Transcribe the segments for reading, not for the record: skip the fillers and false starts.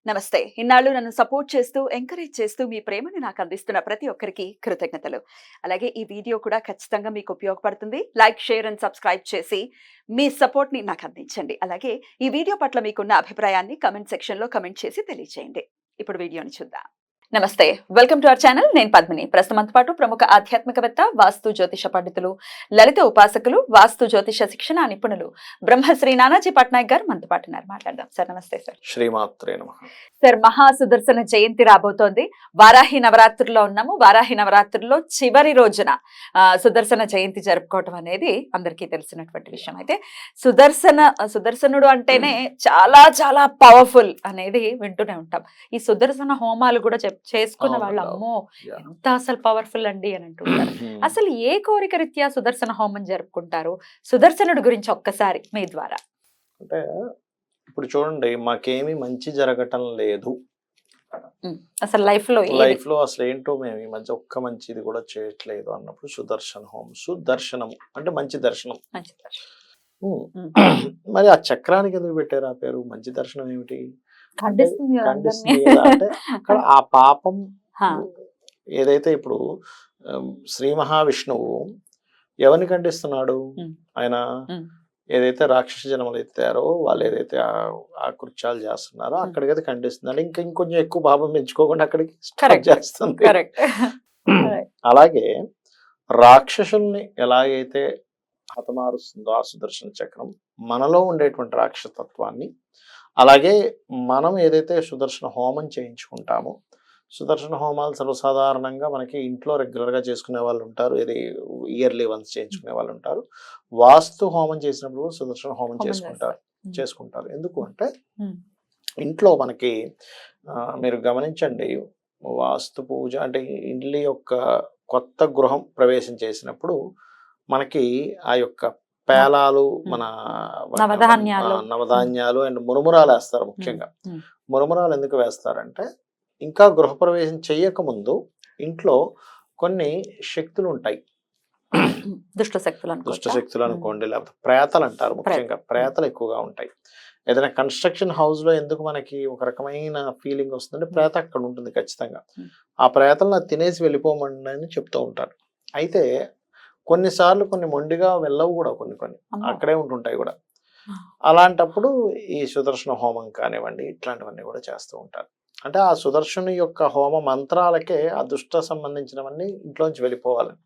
నమస్తే. ఇన్నాళ్ళు నన్ను సపోర్ట్ చేస్తూ, ఎంకరేజ్ చేస్తూ మీ ప్రేమని నాకు అందిస్తున్న ప్రతి ఒక్కరికి కృతజ్ఞతలు. అలాగే ఈ వీడియో కూడా ఖచ్చితంగా మీకు ఉపయోగపడుతుంది. లైక్, షేర్ అండ్ సబ్స్క్రైబ్ చేసి మీ సపోర్ట్‌ని నాకు అందించండి. అలాగే ఈ వీడియో పట్ల మీకున్న అభిప్రాయాన్ని కామెంట్ సెక్షన్‌లో కామెంట్ చేసి తెలియజేయండి. ఇప్పుడు వీడియోని చూద్దాం. నమస్తే. Welcome to our channel. నేను పద్మిని. ప్రస్తుతంతో పాటు ప్రముఖ ఆధ్యాత్మికవేత్త, వాస్తు జ్యోతిష పండితులు, లలిత ఉపాసకులు, వాస్తు జ్యోతిష శిక్షణ నిపుణులు బ్రహ్మశ్రీ నానాజీ పట్నాయక్ గారు మనతో పాటు ఉన్నారు. మాట్లాడదాం సార్. నమస్తే సార్. శ్రీమాత్రే నమః. సార్, మహా సుదర్శన జయంతి రాబోతోంది. వారాహి నవరాత్రుల్లో ఉన్నాము. వారాహి నవరాత్రుల్లో చివరి రోజున సుదర్శన జయంతి జరుపుకోవటం అనేది అందరికీ తెలిసినటువంటి విషయం. అయితే సుదర్శనుడు అంటేనే చాలా చాలా పవర్ఫుల్ అనేది వింటూనే ఉంటాం. ఈ సుదర్శన హోమాలు కూడా చేసుకున్న వాళ్ళు అమ్మో ఎంత అసలు పవర్ఫుల్ అండి అని అంటుంటారు. అసలు ఏ కోరిక రీత్యా సుదర్శన హోమం జరుపుకుంటారు? సుదర్శనుడి గురించి ఒక్కసారి మీ ద్వారా. అంటే ఇప్పుడు చూడండి, మాకేమీ మంచి జరగటం లేదు, అసలు లైఫ్ లో అసలు ఏంటో మేము ఈ మధ్య ఒక్క మంచిది కూడా చేయట్లేదు అన్నప్పుడు సుదర్శన హోమం. సుదర్శనం అంటే మంచి దర్శనం. మరి ఆ చక్రానికి ఎందుకు పెట్టారు ఆ పేరు? మంచి దర్శనం ఏమిటి? ఖండిస్తుంది కదా. అంటే అక్కడ ఆ పాపం ఏదైతే ఇప్పుడు శ్రీ మహావిష్ణువు ఎవరిని ఖండిస్తున్నాడు? ఆయన ఏదైతే రాక్షస జన్మలు ఎత్తారో వాళ్ళు ఏదైతే ఆ కృత్యాలు చేస్తున్నారో అక్కడికైతే ఖండిస్తుంది. అంటే ఇంకొంచెం ఎక్కువ పాపం పెంచుకోకుండా అక్కడికి స్టార్ట్ చేస్తుంది. అలాగే రాక్షసుల్ని ఎలాగైతే హతమారుస్తుందో ఆ సుదర్శన చక్రం మనలో ఉండేటువంటి రాక్షసత్వాన్ని, అలాగే మనం ఏదైతే సుదర్శన హోమం చేయించుకుంటామో, సుదర్శన హోమాలు సర్వసాధారణంగా మనకి ఇంట్లో రెగ్యులర్గా చేసుకునే వాళ్ళు ఉంటారు, ఇది ఇయర్లీ వన్స్ చేయించుకునే వాళ్ళు ఉంటారు. వాస్తు హోమం చేసినప్పుడు సుదర్శన హోమం చేసుకుంటారు. ఎందుకు అంటే ఇంట్లో మనకి మీరు గమనించండి, వాస్తు పూజ అంటే ఇల్లు యొక్క కొత్త గృహం ప్రవేశం చేసినప్పుడు మనకి ఆ యొక్క పేలాలు, మన నవధాన్యాలు అండ్ మురుమురాలు వేస్తారు. ముఖ్యంగా మురుమురాలు ఎందుకు వేస్తారంటే, ఇంకా గృహప్రవేశం చెయ్యక ముందు ఇంట్లో కొన్ని శక్తులు ఉంటాయి. దుష్ట శక్తులు అనుకోండి, లేకపోతే ప్రేతలు అంటారు. ముఖ్యంగా ప్రేతలు ఎక్కువగా ఉంటాయి. ఏదైనా కన్స్ట్రక్షన్ హౌస్ లో ఎందుకు మనకి ఒక రకమైన ఫీలింగ్ వస్తుందంటే, ప్రేత అక్కడ ఉంటుంది ఖచ్చితంగా. ఆ ప్రేతలను తినేసి వెళ్ళిపోమండి అని చెప్తూ ఉంటారు. అయితే కొన్నిసార్లు కొన్ని మొండిగా వెళ్ళవు కూడా, కొన్ని అక్కడే ఉంటుంటాయి కూడా. అలాంటప్పుడు ఈ సుదర్శన హోమం కానివ్వండి, ఇట్లాంటివన్నీ కూడా చేస్తూ ఉంటారు. అంటే ఆ సుదర్శను యొక్క హోమ మంత్రాలకే ఆ దుష్ట సంబంధించినవన్నీ ఇంట్లోంచి వెళ్ళిపోవాలని.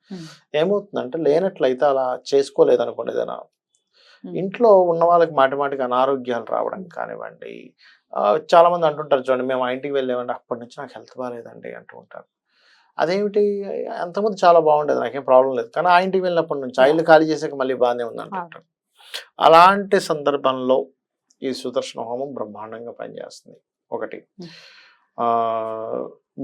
ఏమవుతుందంటే, లేనట్లయితే అలా చేసుకోలేదనుకోండి, ఏదైనా ఇంట్లో ఉన్న వాళ్ళకి మాటిమాటికి అనారోగ్యాలు రావడం కానివ్వండి. చాలా మంది అంటుంటారు చూడండి, మేము ఆ ఇంటికి వెళ్ళామంటే అప్పటి నుంచి నాకు హెల్త్ బాగాలేదండి అంటూ ఉంటారు. అదేమిటి, అంతకుముందు చాలా బాగుండేది, నాకేం ప్రాబ్లం లేదు, కానీ ఆ ఇంటికి వెళ్ళినప్పటి నుంచి ఆ ఇల్లు ఖాళీ చేసాక మళ్ళీ బాగానే ఉంది అంటుంటారు. అలాంటి సందర్భంలో ఈ సుదర్శన హోమం బ్రహ్మాండంగా పనిచేస్తుంది. ఒకటి,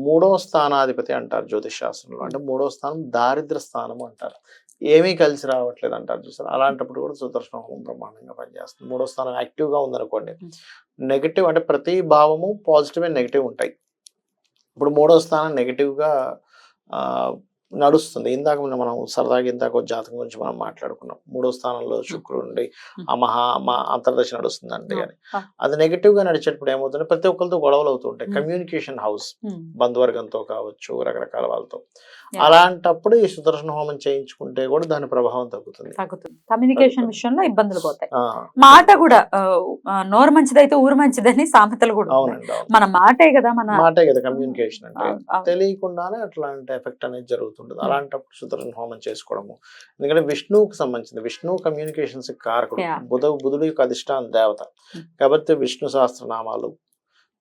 మూడవ స్థానాధిపతి అంటారు జ్యోతిష్ శాస్త్రంలో. అంటే మూడవ స్థానం దారిద్ర స్థానం అంటారు. ఏమీ కలిసి రావట్లేదు అంటారు చూసారు. అలాంటప్పుడు కూడా సుదర్శన హోమం బ్రహ్మాండంగా పనిచేస్తుంది. మూడవ స్థానం యాక్టివ్గా ఉందనుకోండి, నెగిటివ్ అంటే ప్రతి భావము పాజిటివ్ అండ్ నెగిటివ్ ఉంటాయి. ఇప్పుడు మూడవ స్థానం నెగిటివ్గా నడుస్తుంది. ఇందాక మనం సరదాగా ఇందాక జాతకం గురించి మనం మాట్లాడుకున్నాం. మూడో స్థానంలో శుక్రుడి మా అంతర్దశ నడుస్తుందండి అని. అది నెగిటివ్ గా నడిచేటప్పుడు ఏమవుతుంది, ప్రతి ఒక్కరితో గొడవలు అవుతుంటాయి. కమ్యూనికేషన్ హౌస్, బంధువర్గంతో కావచ్చు, రకరకాల వాళ్ళతో. అలాంటప్పుడు ఈ సుదర్శన హోమం చేయించుకుంటే కూడా దాని ప్రభావం తగ్గుతుంది. కమ్యూనికేషన్ విషయంలో ఇబ్బందులు పోతాయి. మాట కూడా నోరు మంచిదైతే ఊరు మంచిదని సామెతలు కూడా. అవునండి, మన మాటే కదా కమ్యూనికేషన్ అంటే. తెలియకుండానే అట్లాంటి ఎఫెక్ట్ అనేది జరుగుతుంది. అలాంటప్పుడు సుదర్శన హోమం చేసుకోవడము. ఎందుకంటే విష్ణువుకి సంబంధించింది, విష్ణువు కమ్యూనికేషన్స్ కారకుడు, బుధుడు యొక్క అధిష్టాన దేవత కాబట్టి విష్ణు సహస్రనామాలు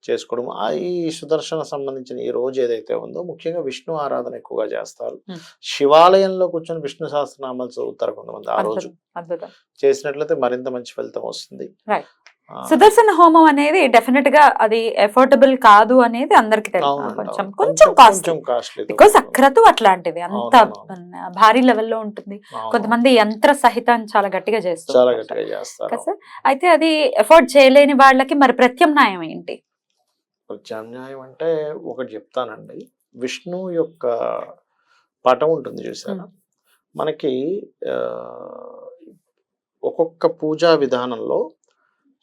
చేసుకోవడం. ఈ సుదర్శన సంబంధించిన ఈ రోజు ఏదైతే ఉందో ముఖ్యంగా విష్ణు ఆరాధన ఎక్కువగా చేస్తారు. శివాలయంలో కూర్చొని విష్ణు సహస్రనామాలు చదువుతారు కొంతమంది. ఆ రోజు చేసినట్లయితే మరింత మంచి ఫలితం వస్తుంది. సుదర్శన హోమం అనేది డెఫినెట్ గా అది ఎఫోర్డబుల్ కాదు అనేది అందరికి తెలుసు. కొంచెం కాస్ట్లీ, బికాస్ అక్రతు అట్లాంటిది అంత భారీ లెవెల్లో ఉంటుంది. కొంతమంది యంత్ర సహితం చాలా గట్టిగా చేస్తారు. అయితే అది ఎఫోర్డ్ చేయలేని వాళ్ళకి మరి ప్రత్యామ్నాయం ఏంటి? ప్రత్యామ్నాయం అంటే ఒకటి చెప్తానండి. విష్ణు యొక్క పటం ఉంటుంది చూసారా, మనకి ఒక్కొక్క పూజా విధానంలో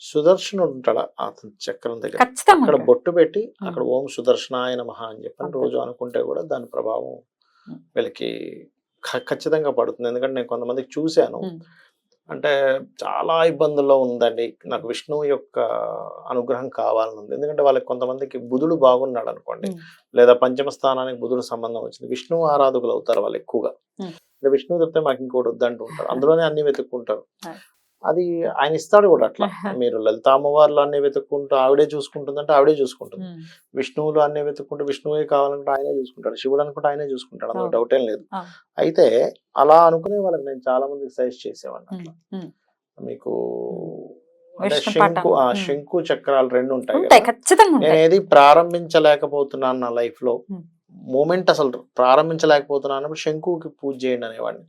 సుదర్శనుడు ఉంటాడు అతని చక్రం దగ్గర, ఖచ్చితంగా అక్కడ ఉంటాడు. బొట్టు పెట్టి అక్కడ ఓం సుదర్శనాయ నమః అని చెప్పని రోజు అనుకుంటే కూడా దాని ప్రభావం వీళ్ళకి ఖచ్చితంగా పడుతుంది. ఎందుకంటే నేను కొంతమందికి చూశాను, అంటే చాలా ఇబ్బందుల్లో ఉందండి, నాకు విష్ణువు యొక్క అనుగ్రహం కావాలని ఉంది. ఎందుకంటే వాళ్ళకి కొంతమందికి బుధుడు బాగున్నాడు అనుకోండి, లేదా పంచమ స్థానానికి బుధుడు సంబంధం వచ్చింది, విష్ణువు ఆరాధకులు అవుతారు వాళ్ళు ఎక్కువగా. అంటే విష్ణువు తప్పితే మాకు ఇంకోటి వద్దంటూ ఉంటారు, అందులోనే అన్ని వెతుక్కుంటారు. అది ఆయన ఇస్తాడు కూడా అట్లా. మీరు లలిత అమ్మవార్లు అన్ని వెతుక్కుంటూ ఆవిడే చూసుకుంటుందంటే ఆవిడే చూసుకుంటుంది, విష్ణువులు అన్ని వెతుక్కుంటూ విష్ణువే కావాలంటే ఆయనే చూసుకుంటాడు, శివుడు అనుకుంటే ఆయనే చూసుకుంటాడు, అందులో డౌట్ ఏం లేదు. అయితే అలా అనుకునే వాళ్ళకి నేను చాలా మందికి సజెస్ట్ చేసేవాడిని అట్లా. మీకు అంటే శంకు చక్రాలు 2 ఉంటాయి కదా, నేను ఏది ప్రారంభించలేకపోతున్నాను నా లైఫ్ లో మూమెంట్, అసలు ప్రారంభించలేకపోతున్నాను అన్నప్పుడు శంకుకి పూజ చేయండి అనేవాడిని.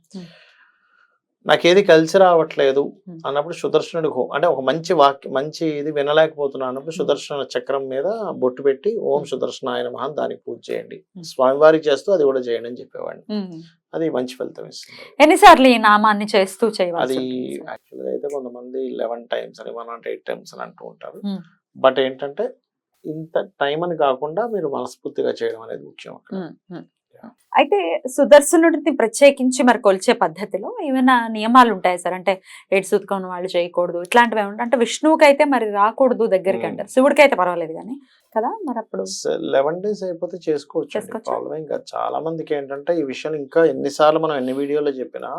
నాకేది కలిసి రావట్లేదు అన్నప్పుడు సుదర్శనుడి అంటే ఒక మంచి వాక్యం, మంచి ఇది వినలేకపోతున్నాను అన్నప్పుడు సుదర్శన చక్రం మీద బొట్టు పెట్టి ఓం సుదర్శనాయ నమః దానికి పూజ చేయండి, స్వామివారికి చేస్తూ అది కూడా చేయండి అని చెప్పేవాడిని. అది మంచి ఫలితం ఇస్తుంది. ఎన్నిసార్లు ఈ నామాన్ని చేస్తూ చేయాలి? అది యాక్చువల్గా అయితే కొంతమంది 11 times అని 108 times అని అంటూ ఉంటారు. బట్ ఏంటంటే ఇంత టైం అని కాకుండా మీరు మనస్ఫూర్తిగా చేయడం అనేది ముఖ్యం అక్కడ. అయితే సుదర్శనుడిని ప్రత్యేకించి మరి కొలిచే పద్ధతిలో ఏమైనా నియమాలు ఉంటాయి సార్? అంటే ఏడు సూతకం వాళ్ళు చేయకూడదు ఇట్లాంటివి ఏమంటారు? అంటే విష్ణువుకి అయితే మరి రాకూడదు దగ్గరికి అంటారు, శివుడికి అయితే పర్వాలేదు కానీ కదా, మరి అప్పుడు 11 days అయిపోతే చేసుకోవచ్చు. ప్రాబ్లం ఇంకా చాలా మందికి ఏంటంటే ఈ విషయం ఇంకా ఎన్నిసార్లు మనం ఎన్ని వీడియోలో చెప్పినా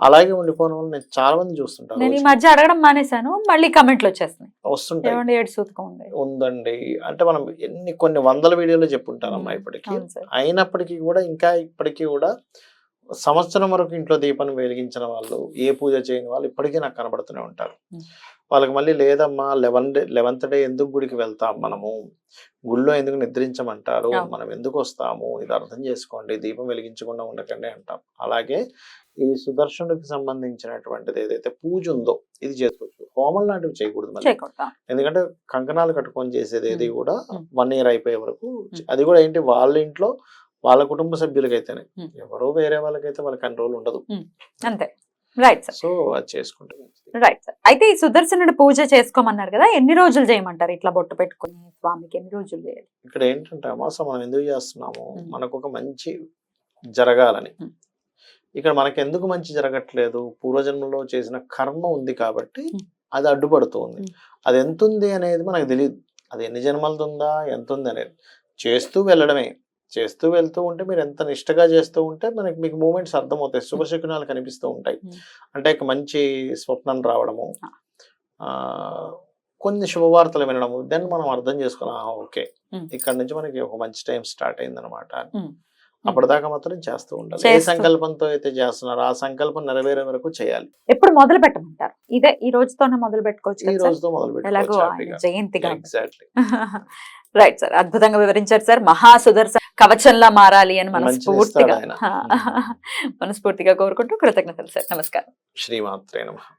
అలాగే ఉండిపోవడం వల్ల నేను చాలా మంది చూస్తుంటాను. నేను ఈ మధ్య అడగడం మానేశాను, మళ్ళీ కమెంట్లు వస్తుంటాయి, ఏడు సూతకం ఉందండి అంటే మనం కొన్ని వందల వీడియోలు చెప్పుంటానమ్మా ఇప్పటికీ. అయినప్పటికీ కూడా ఇంకా ఇప్పటికీ కూడా సంవత్సరం వరకు ఇంట్లో దీపాన్ని వెలిగించిన వాళ్ళు, ఏ పూజ చేయని వాళ్ళు ఇప్పటికీ నాకు కనబడుతూనే ఉంటారు. వాళ్ళకి మళ్ళీ లేదమ్మా 11th day ఎందుకు గుడికి వెళ్తాం, మనము గుళ్ళో ఎందుకు నిద్రించమంటారు, మనం ఎందుకు వస్తాము, ఇది అర్థం చేసుకోండి, దీపం వెలిగించకుండా ఉండకండి అంటాం. అలాగే ఈ సుదర్శనుడికి సంబంధించినటువంటిది ఏదైతే పూజ ఉందో ఇది చేసుకోవచ్చు, హోమం లాంటివి చేయకూడదు మళ్ళీ. ఎందుకంటే కంకణాలు కట్టుకొని చేసేది ఏది కూడా 1 year అయిపోయే వరకు, అది కూడా ఏంటి వాళ్ళ ఇంట్లో వాళ్ళ కుటుంబ సభ్యులకైతేనే, ఎవరో వేరే వాళ్ళకైతే వాళ్ళ కంట్రోల్ ఉండదు అంతే. Right sir. సో అది చేసుకుంటే రైట్ సార్. అయితే ఈ సుదర్శనుడి పూజ చేసుకోమన్నారు కదా, ఎన్ని రోజులు చేయమంటారు ఇట్లా బొట్టు పెట్టుకుని స్వామికి? ఎన్ని రోజులు చేయాలి? ఇక్కడ ఏంటంటే అమాస మనం ఎందుకు చేస్తున్నాము, మనకు ఒక మంచి జరగాలని. ఇక్కడ మనకి ఎందుకు మంచి జరగట్లేదు, పూర్వజన్మలో చేసిన కర్మ ఉంది కాబట్టి అది అడ్డుపడుతుంది. అది ఎంత ఉంది అనేది మనకు తెలియదు, అది ఎన్ని జన్మలది ఉందా ఎంత ఉంది అనేది. చేస్తూ వెళ్ళడమే, చేస్తూ వెళ్తూ ఉంటే మీరు ఎంత నిష్టగా చేస్తూ ఉంటే మీకు మూమెంట్స్ అర్థమవుతాయి, శుభశకునాలు కనిపిస్తూ ఉంటాయి. అంటే మంచి స్వప్నం రావడము, కొన్ని శుభవార్తలు వినడము, దెన్ మనం అర్థం చేసుకున్నాం ఓకే ఇక్కడ నుంచి మనకి ఒక మంచి టైం స్టార్ట్ అయింది అనమాట. అప్పటిదాకా మాత్రం చేస్తూ ఉండాలి. ఏ సంకల్పంతో అయితే చేస్తున్నారో ఆ సంకల్పం నెరవేరే వరకు చేయాలి. ఎప్పుడు మొదలు పెట్టమంటారు? ఇదే ఈ రోజుతోనే మొదలు పెట్టుకోవచ్చు, ఈ రోజుతో మొదలు పెట్టుకోవచ్చు. జయంతిగా. ఎగ్జాక్ట్లీ. రైట్ సార్, అద్భుతంగా వివరించారు సార్. మహాసుదర్శన కవచంలా మారాలి అని మనస్ఫూర్తిగా కోరుకుంటూ కృతజ్ఞతలు సార్. నమస్కారం. శ్రీమాత్రే నమః.